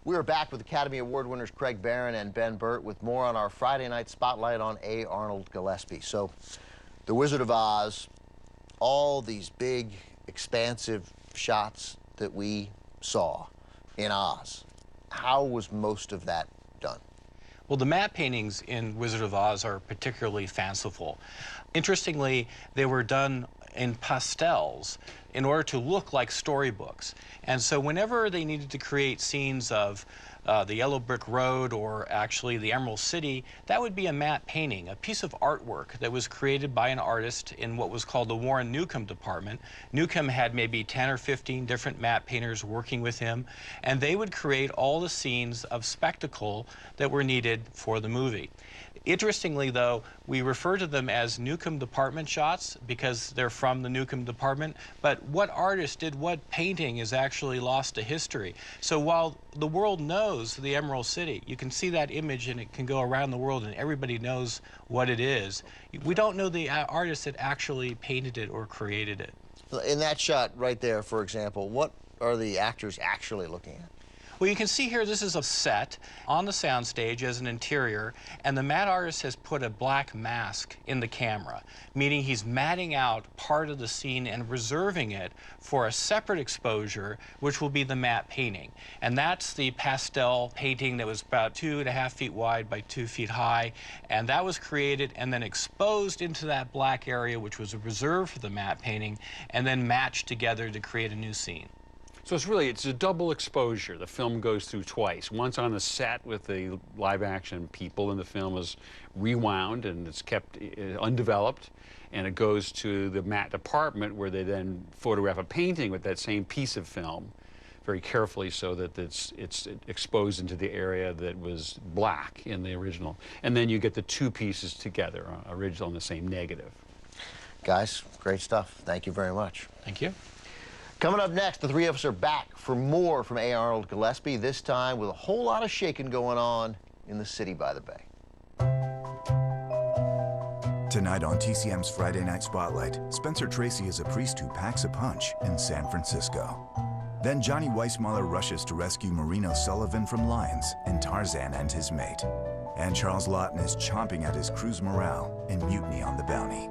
We are back with Academy Award winners Craig Barron and Ben Burt with more on our Friday night spotlight on A. Arnold Gillespie. So, The Wizard of Oz, all these big, expansive shots that we saw in Oz. How was most of that done? Well, the matte paintings in Wizard of Oz are particularly fanciful. Interestingly, they were done in pastels in order to look like storybooks. And so whenever they needed to create scenes of the Yellow Brick Road or actually the Emerald City, that would be a matte painting, a piece of artwork that was created by an artist in what was called the Warren Newcomb department. Newcomb had maybe 10 or 15 different matte painters working with him, and they would create all the scenes of spectacle that were needed for the movie. Interestingly, though, we refer to them as Newcomb department shots because they're from the Newcomb department, but what artist did what painting is actually lost to history. So while the world knows the Emerald City, you can see that image and it can go around the world and everybody knows what it is, we don't know the artist that actually painted it or created it. In that shot right there, for example, what are the actors actually looking at? Well, you can see here this is a set on the soundstage as an interior, and the matte artist has put a black mask in the camera, meaning he's matting out part of the scene and reserving it for a separate exposure, which will be the matte painting. And that's the pastel painting that was about 2.5 feet wide by 2 feet high, and that was created and then exposed into that black area, which was reserved for the matte painting, and then matched together to create a new scene. So it's a double exposure. The film goes through twice. Once on the set with the live action people, and the film is rewound and it's kept undeveloped, and it goes to the matte department where they then photograph a painting with that same piece of film very carefully so that it's exposed into the area that was black in the original. And then you get the two pieces together, original and the same negative. Guys, great stuff. Thank you very much. Thank you. Coming up next, the three of us are back for more from A. Arnold Gillespie, this time with a whole lot of shaking going on in the city by the bay. Tonight on TCM's Friday Night Spotlight, Spencer Tracy is a priest who packs a punch in San Francisco. Then Johnny Weissmuller rushes to rescue Marino Sullivan from lions in Tarzan and His Mate. And Charles Lawton is chomping at his crew's morale in Mutiny on the Bounty.